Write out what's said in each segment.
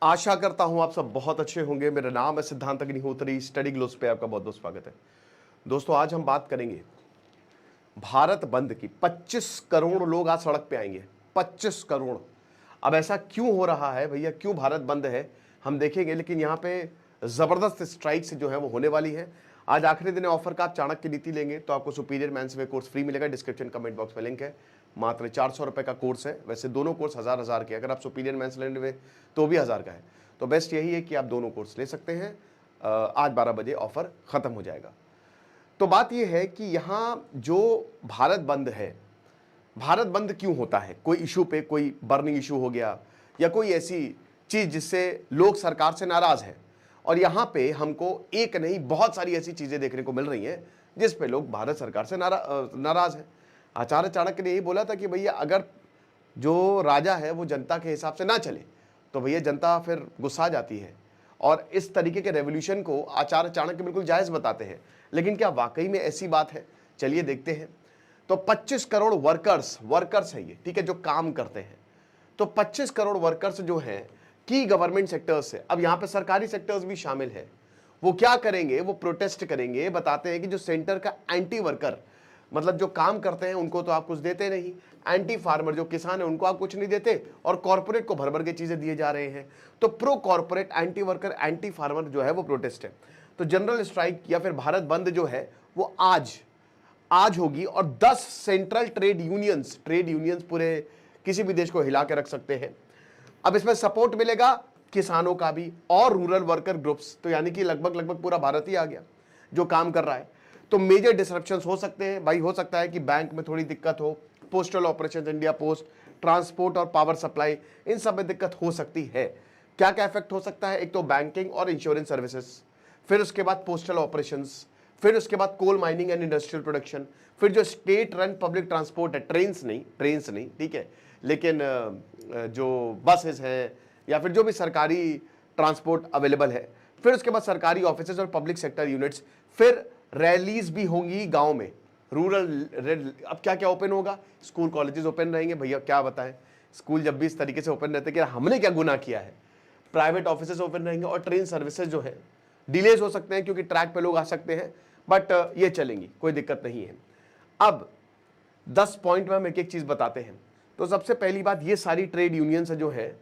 आशा करता हूं आप सब बहुत अच्छे होंगे। मेरा नाम है सिद्धांत अग्निहोत्री। स्टडी ग्लोस पे आपका बहुत बहुत स्वागत है। दोस्तों, आज हम बात करेंगे भारत बंद की। 25 करोड़ लोग आज सड़क पे आएंगे। 25 करोड़। अब ऐसा क्यों हो रहा है भैया, क्यों भारत बंद है, हम देखेंगे। लेकिन यहाँ पे जबरदस्त स्ट्राइक्स जो है वो होने वाली है। आज आखिरी दिन ऑफर का। आप चाणक्य नीति लेंगे तो आपको सुपीरियर मैथ्स में कोर्स फ्री मिलेगा। डिस्क्रिप्शन कमेंट बॉक्स में लिंक है। मात्र 400 रुपए का कोर्स है। वैसे दोनों कोर्स हजार के। अगर आप सुपीरियर मैथ्स लेने में तो भी 1000 का है। तो बेस्ट यही है कि आप दोनों कोर्स ले सकते हैं। आज 12 बजे ऑफर खत्म हो जाएगा। तो बात यह है कि यहाँ जो भारत बंद है, भारत बंद क्यों होता है? कोई इशू पे, कोई बर्निंग इशू हो गया या कोई ऐसी चीज जिससे लोग सरकार से नाराज हैं। और यहाँ पे हमको एक नहीं बहुत सारी ऐसी चीजें देखने को मिल रही हैं जिस पे लोग भारत सरकार से नाराज हैं। आचार्य चाणक्य ने यही बोला था कि भैया अगर जो राजा है वो जनता के हिसाब से ना चले तो भैया जनता फिर गुस्सा जाती है। और इस तरीके के रेवोल्यूशन को आचार्य चाणक्य बिल्कुल जायज बताते हैं। लेकिन क्या वाकई में ऐसी बात है? चलिए देखते हैं। तो 25 करोड़ वर्कर्स है ये, ठीक है, जो काम करते हैं। तो 25 करोड़ वर्कर्स जो हैं की गवर्नमेंट सेक्टर्स से, अब यहां पे सरकारी सेक्टर्स भी शामिल है। वो क्या करेंगे? वो प्रोटेस्ट करेंगे। बताते हैं कि जो सेंटर का एंटी वर्कर, मतलब जो काम करते हैं उनको तो आप कुछ देते नहीं, एंटी फार्मर जो किसान है उनको आप कुछ नहीं देते, और कॉर्पोरेट को भर भर के चीजें दिए जा रहे हैं। तो pro corporate, anti worker, anti farmer जो है वो प्रोटेस्ट है। तो जनरल स्ट्राइक या फिर भारत बंद जो है वो आज होगी। और 10 सेंट्रल ट्रेड यूनियंस पूरे किसी भी देश को हिला के रख सकते हैं। अब इसमें सपोर्ट मिलेगा किसानों का भी और रूरल वर्कर ग्रुप्स। तो यानी कि लगभग पूरा भारत ही आ गया जो काम कर रहा है। तो मेजर डिसरप्शंस हो सकते हैं भाई। हो सकता है कि बैंक में थोड़ी दिक्कत हो, postal operation, India post, transport और पावर सप्लाई, इन सब में दिक्कत हो सकती है। क्या क्या इफेक्ट हो सकता है? एक तो बैंकिंग और इंश्योरेंस सर्विसेज, फिर उसके बाद पोस्टल ऑपरेशंस, फिर उसके बाद coal mining and industrial production, फिर जो स्टेट रन पब्लिक ट्रांसपोर्ट है, ट्रेन्स नहीं, ठीक है, लेकिन जो बसेस हैं या फिर जो भी सरकारी ट्रांसपोर्ट अवेलेबल है, फिर उसके बाद सरकारी ऑफिसेज और पब्लिक सेक्टर यूनिट्स, फिर रैलीज भी होंगी गांव में, रूरल। अब क्या क्या ओपन होगा? स्कूल कॉलेजेस ओपन रहेंगे। भैया क्या बताएं, स्कूल जब भी इस तरीके से ओपन रहते कि हमने क्या गुनाह किया है। प्राइवेट ऑफिसेज ओपन रहेंगे और ट्रेन सर्विसेज जो है डिलेज हो सकते हैं क्योंकि ट्रैक पे लोग आ सकते हैं, बट ये चलेंगी, कोई दिक्कत नहीं है। अब 10 पॉइंट में हम एक एक चीज बताते हैं। तो सबसे पहली बात, ये सारी ट्रेड यूनियंस जो है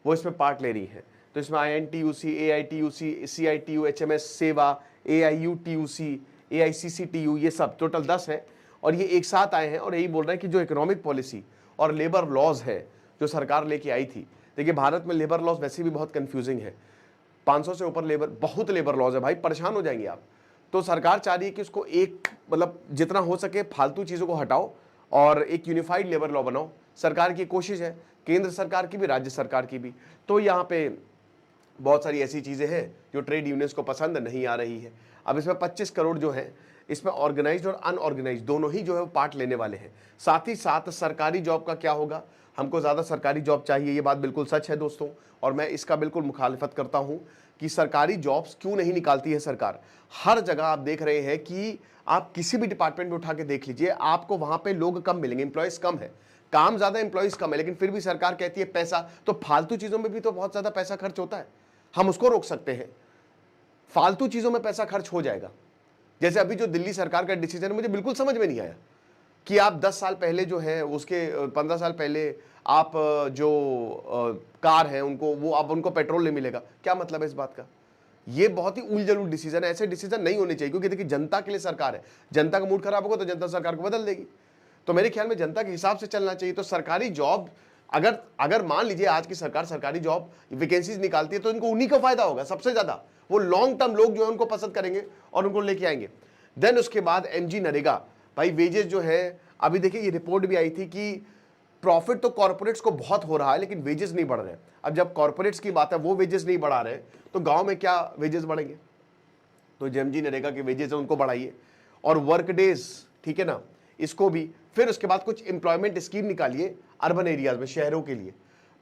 वो इसमें पार्ट ले रही है। तो इसमें INTUC, AITUC, CITU, HMS सेवा, AIUTUC, AICCTU, ये सब टोटल 10 है। और ये एक साथ आए हैं और यही बोल रहे हैं कि जो इकोनॉमिक पॉलिसी और लेबर लॉज है जो सरकार लेके आई थी। देखिए, भारत में लेबर लॉज वैसे भी बहुत कंफ्यूजिंग है। 500 से ऊपर बहुत लेबर लॉज है भाई, परेशान हो जाएंगे आप। तो सरकार चाह रही है कि उसको एक, मतलब जितना हो सके फालतू चीजों को हटाओ और एक यूनिफाइड लेबर लॉ बनाओ। सरकार की कोशिश है, केंद्र सरकार की भी, राज्य सरकार की भी। तो यहाँ पे बहुत सारी ऐसी चीजें हैं जो ट्रेड यूनियंस को पसंद नहीं आ रही है। अब इसमें 25 करोड़ जो है, इसमें ऑर्गेनाइज्ड और अनऑर्गेनाइज्ड दोनों ही जो है वो पार्ट लेने वाले हैं। साथ ही साथ सरकारी जॉब का क्या होगा? हमको ज्यादा सरकारी जॉब चाहिए, ये बात बिल्कुल सच है दोस्तों। और मैं इसका बिल्कुल मुखालिफत करता हूं कि सरकारी जॉब्स क्यों नहीं निकालती है सरकार। हर जगह आप देख रहे हैं कि आप किसी भी डिपार्टमेंट में उठा के देख लीजिए, आपको वहां पे लोग कम मिलेंगे, इंप्लॉयज कम है, काम ज्यादा, इंप्लॉयज कम है। लेकिन फिर भी सरकार कहती है पैसा, तो फालतू चीजों में भी तो बहुत ज्यादा पैसा खर्च होता है। हम उसको रोक सकते हैं, फालतू चीजों में पैसा खर्च हो जाएगा। जैसे अभी जो दिल्ली सरकार का डिसीजन है, मुझे बिल्कुल समझ में नहीं आया कि आप 10 साल पहले जो है उसके 15 साल पहले आप जो कार है उनको, वो अब उनको पेट्रोल नहीं मिलेगा। क्या मतलब है इस बात का? ये बहुत ही उलझुल डिसीजन है। ऐसे डिसीजन नहीं होने चाहिए, क्योंकि देखिए जनता के लिए सरकार है। जनता का मूड खराब होगा तो जनता सरकार को बदल देगी। तो मेरे ख्याल में जनता के हिसाब से चलना चाहिए। तो सरकारी जॉब अगर मान लीजिए आज की सरकार सरकारी जॉब वैकेंसीज निकालती है तो इनको उन्हीं का फायदा होगा सबसे ज्यादा। वो लॉन्ग टर्म लोग जो है उनको पसंद करेंगे और उनको लेके आएंगे। देन उसके बाद MG नरेगा, भाई वेजेस जो है, अभी देखिए ये रिपोर्ट भी आई थी कि प्रॉफिट तो कॉर्पोरेट्स को बहुत हो रहा है लेकिन वेजेस नहीं बढ़ रहे हैं। अब जब कॉर्पोरेट्स की बात है, वो वेजेस नहीं बढ़ा रहे तो गांव में क्या वेजेस बढ़ेंगे? तो जो MG नरेगा के वेजेस है उनको बढ़ाइए। और वर्क डेज, ठीक है ना, इसको भी। फिर उसके बाद कुछ एम्प्लॉयमेंट स्कीम निकालिए अर्बन एरियाज में, शहरों के लिए।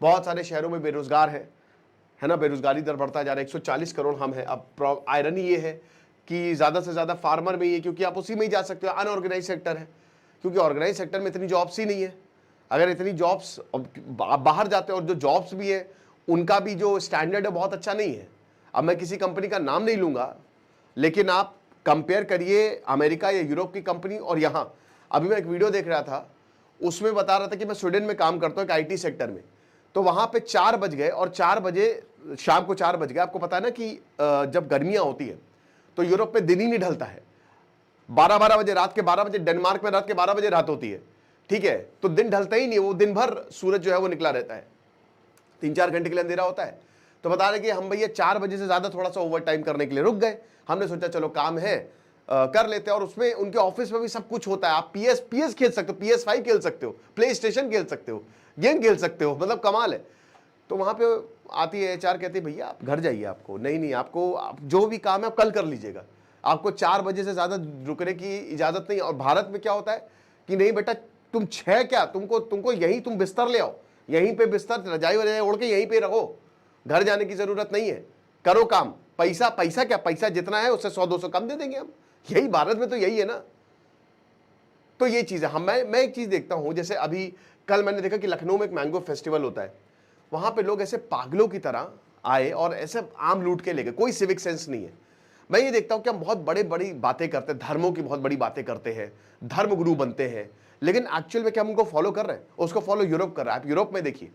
बहुत सारे शहरों में बेरोजगार है ना, बेरोजगारी दर बढ़ता जा रहा है। 140 करोड़ हम है। अब आयरनी ये है कि ज्यादा से ज्यादा फार्मर में ही है, क्योंकि आप उसी में ही जा सकते हो। अनऑर्गेनाइज सेक्टर है, क्योंकि ऑर्गेनाइज सेक्टर में इतनी जॉब्स ही नहीं है। अगर इतनी जॉब्स, बाहर जाते हैं और जो जॉब्स भी है उनका भी जो स्टैंडर्ड है बहुत अच्छा नहीं है। अब मैं किसी कंपनी का नाम नहीं लूंगा, लेकिन आप कंपेयर करिए अमेरिका या यूरोप की कंपनी और यहाँ। अभी मैं एक वीडियो देख रहा था, उसमें बता रहा था कि मैं स्वीडन में काम करता हूँ एक आईटी सेक्टर में, तो वहां पे 4 बज गए और 4 बजे शाम को 4 बज गए। आपको पता है ना कि जब गर्मियां होती है तो यूरोप में दिन ही नहीं ढलता है। 12-12 बजे, रात के 12 बजे, डेनमार्क में रात के 12 बजे रात होती है, ठीक है, तो दिन ढलता ही नहीं, वो दिन भर सूरज जो है वो निकला रहता है, 3-4 घंटे के लिए अंधेरा होता है। तो बता रहे कि हम भैया 4 बजे से ज्यादा थोड़ा सा ओवर टाइम करने के लिए रुक गए। हमने सोचा चलो काम है कर लेते हैं, और उसमें उनके ऑफिस में भी सब कुछ होता है। आप PS खेल सकते हो, PS5 खेल सकते हो, प्ले स्टेशन खेल सकते हो, गेम खेल सकते हो, मतलब कमाल है। तो वहां पे आती है HR, कहती है भैया आप घर जाइए, आपको नहीं आपको आप जो भी काम है आप कल कर लीजिएगा, आपको 4 बजे से ज्यादा रुकने की इजाजत नहीं। और भारत में क्या होता है कि नहीं बेटा तुम 6 क्या, तुमको यहीं तुम बिस्तर ले आओ, यहीं पे बिस्तर रजाई वजाई ओढ़ के यहीं पे रहो, घर जाने की जरूरत नहीं है, करो काम। पैसा क्या, पैसा जितना है उससे 100-200 कम दे देंगे हम। यही भारत में तो यही है ना। तो ये चीज है। मैं एक चीज देखता हूं, जैसे अभी कल मैंने देखा कि लखनऊ में एक मैंगो फेस्टिवल होता है, वहां पे लोग ऐसे पागलों की तरह आए और ऐसे आम लूट के ले गए, कोई सिविक सेंस नहीं है। मैं ये देखता हूं कि हम बहुत बड़ी बातें करते हैं, धर्मों की बहुत बड़ी बातें करते हैं, धर्म गुरु बनते हैं, लेकिन एक्चुअल में क्या हम उनको फॉलो कर रहे हैं? उसको फॉलो यूरोप कर रहा है। आप यूरोप में देखिए,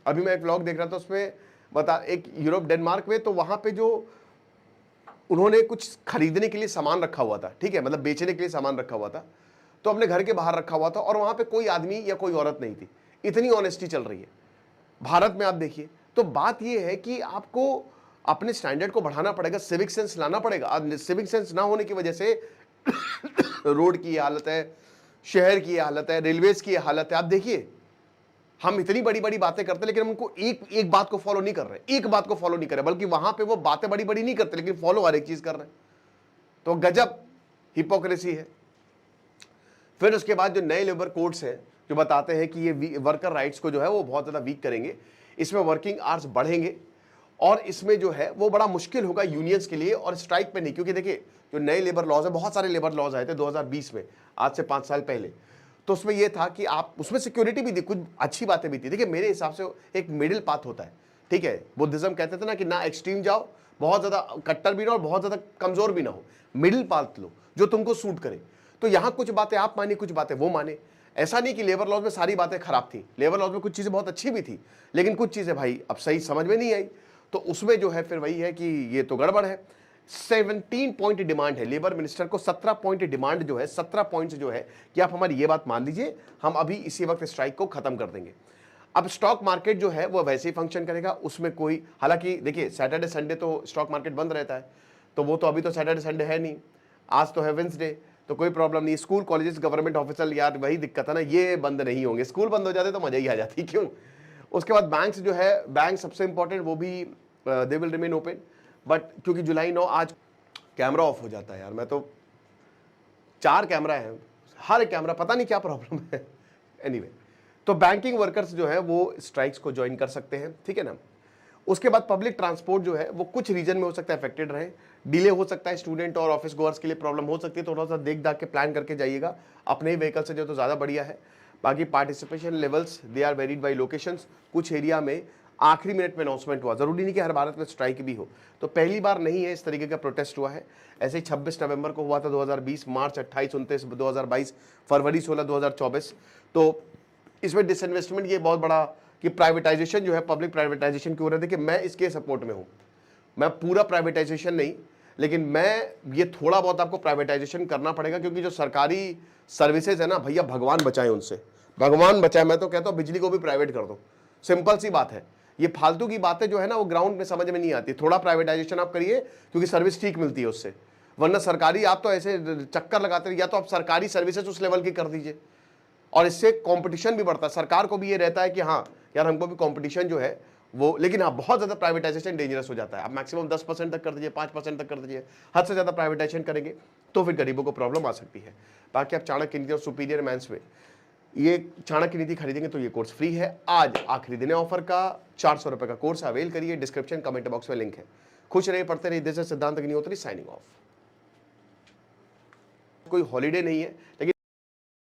अभी मैं एक व्लॉग देख रहा था, उसमें बता एक यूरोप डेनमार्क में, तो वहां पे जो उन्होंने कुछ खरीदने के लिए सामान रखा हुआ था, ठीक है, मतलब बेचने के लिए सामान रखा हुआ था, तो अपने घर के बाहर रखा हुआ था, और वहां पे कोई आदमी या कोई औरत नहीं थी। इतनी ऑनेस्टी चल रही है। भारत में आप देखिए, तो बात यह है कि आपको अपने स्टैंडर्ड को बढ़ाना पड़ेगा, सिविक सेंस लाना पड़ेगा। सिविक सेंस ना होने की वजह से रोड की हालत है, शहर की हालत है, रेलवेज की हालत है। आप देखिए, हम इतनी बड़ी बातें करते हैं, लेकिन हम उनको एक बात को फॉलो नहीं कर रहे, एक बात को फॉलो नहीं कर रहे, बल्कि वहां पे वो बातें बड़ी नहीं करते, लेकिन फॉलो हर एक चीज कर रहे हैं। तो गजब हिपोक्रेसी है। फिर उसके बाद जो नए लेबर कोड्स हैं जो बताते हैं कि ये वर्कर राइट्स को जो है वो बहुत ज्यादा वीक करेंगे, इसमें वर्किंग आवर्स बढ़ेंगे, और इसमें जो है वो बड़ा मुश्किल होगा यूनियंस के लिए और स्ट्राइक पे नहीं। क्योंकि देखिए, जो नए लेबर लॉज है, बहुत सारे लेबर लॉज आए थे 2020 में, आज से 5 साल पहले, तो उसमें यह था कि आप उसमें सिक्योरिटी भी थी, कुछ अच्छी बातें भी थी। देखिए, मेरे हिसाब से एक मिडिल पाथ होता है, ठीक है। बुद्धिज्म कहते थे ना कि ना एक्सट्रीम जाओ, बहुत ज्यादा कट्टर भी ना हो, बहुत ज्यादा कमजोर भी ना हो, मिडिल पाथ लो जो तुमको सूट करे। तो यहां कुछ बातें आप माने, कुछ बातें वो माने। ऐसा नहीं कि लेबर लॉज में सारी बातें खराब थी, लेबर लॉज में कुछ चीजें बहुत अच्छी भी थी, लेकिन कुछ चीजें भाई अब सही समझ में नहीं आई। तो उसमें जो है फिर वही है कि ये तो गड़बड़ है। 17 पॉइंट डिमांड है लेबर मिनिस्टर को, 17 पॉइंट डिमांड जो है, 17 पॉइंट्स जो है कि आप हमारी ये बात मान लीजिए, हम अभी इसी वक्त स्ट्राइक को खत्म कर देंगे। अब स्टॉक मार्केट जो है वो वैसे ही फंक्शन करेगा, उसमें कोई, हालांकि देखिए सैटरडे संडे तो स्टॉक मार्केट बंद रहता है, तो वो तो अभी तो सैटरडे संडे है नहीं, आज तो है वेंसडे, तो कोई प्रॉब्लम नहीं। स्कूल कॉलेजेस गवर्नमेंट ऑफिसर, यार वही दिक्कत है ना, ये बंद नहीं होंगे। स्कूल बंद हो जाते तो मजा ही आ जाती, क्यों। उसके बाद बैंक्स जो है, बैंक सबसे इंपॉर्टेंट, वो भी they will remain open, but क्योंकि जुलाई 9 आज कैमरा ऑफ हो जाता है यार। मैं तो 4 कैमरा है, हर कैमरा पता नहीं क्या प्रॉब्लम है। एनीवे, तो बैंकिंग वर्कर्स जो है वो स्ट्राइक्स को ज्वाइन कर सकते हैं, ठीक है ना। उसके बाद पब्लिक ट्रांसपोर्ट जो है वो कुछ रीजन में हो सकता है अफेक्टेड रहे, डिले हो सकता है, स्टूडेंट और ऑफिस गोअर्स के लिए प्रॉब्लम हो सकती है। थोड़ा सा देख दाख के प्लान करके जाइएगा, अपने ही व्हीकल से जो तो ज़्यादा बढ़िया है। बाकी participation levels they are varied by locations. कुछ एरिया में आखिरी मिनट में अनाउंसमेंट हुआ, जरूरी नहीं कि हर भारत में स्ट्राइक भी हो, तो पहली बार नहीं है इस तरीके का प्रोटेस्ट हुआ है। ऐसे ही 26 नवंबर को हुआ था 2020, मार्च 28-29 2022, फरवरी 16 2024। तो इसमें डिसइन्वेस्टमेंट ये बहुत बड़ा कि प्राइवेटाइजेशन जो है, पब्लिक प्राइवेटाइजेशन की हो रही है। देखिए, मैं इसके सपोर्ट में हूँ, मैं पूरा प्राइवेटाइजेशन नहीं, लेकिन मैं ये थोड़ा बहुत आपको प्राइवेटाइजेशन करना पड़ेगा, क्योंकि जो सरकारी सर्विसेज है ना भैया, भगवान बचाए उनसे, भगवान बचाए। मैं तो कहता हूँ बिजली को भी प्राइवेट कर दो, सिंपल सी बात है। ये फालतू की बातें जो है ना वो ग्राउंड में समझ में नहीं आती। थोड़ा प्राइवेटाइजेशन आप करिए, क्योंकि सर्विस ठीक मिलती है उससे, वरना सरकारी आप तो ऐसे चक्कर लगाते हैं। या तो आप सरकारी सर्विसेज उस लेवल की कर दीजिए, और इससे कंपटीशन भी बढ़ता है, सरकार को भी ये रहता है कि हाँ यार हमको भी कंपटीशन जो है वो। लेकिन हाँ, बहुत ज़्यादा प्राइवेटाइजेशन डेंजरस हो जाता है। आप मैक्सिमम 10% तक कर दीजिए, 5% तक कर दीजिए, हद से ज़्यादा प्राइवेटाइजेशन करेंगे तो फिर गरीबों को प्रॉब्लम आ सकती है। बाकी आप चाणक्य नीति और सुपीरियर मैंस में ये चाणक्य नीति खरीदेंगे तो ये कोर्स फ्री है। आज आखिरी दिन है ऑफर का, 400 रुपये का कोर्स अवेल करिए, डिस्क्रिप्शन कमेंट बॉक्स में लिंक है। खुश रहिए, पढ़ते रहिए। दिस इज सिद्धांत अग्निहोत्री साइनिंग ऑफ। कोई हॉलीडे नहीं है, लेकिन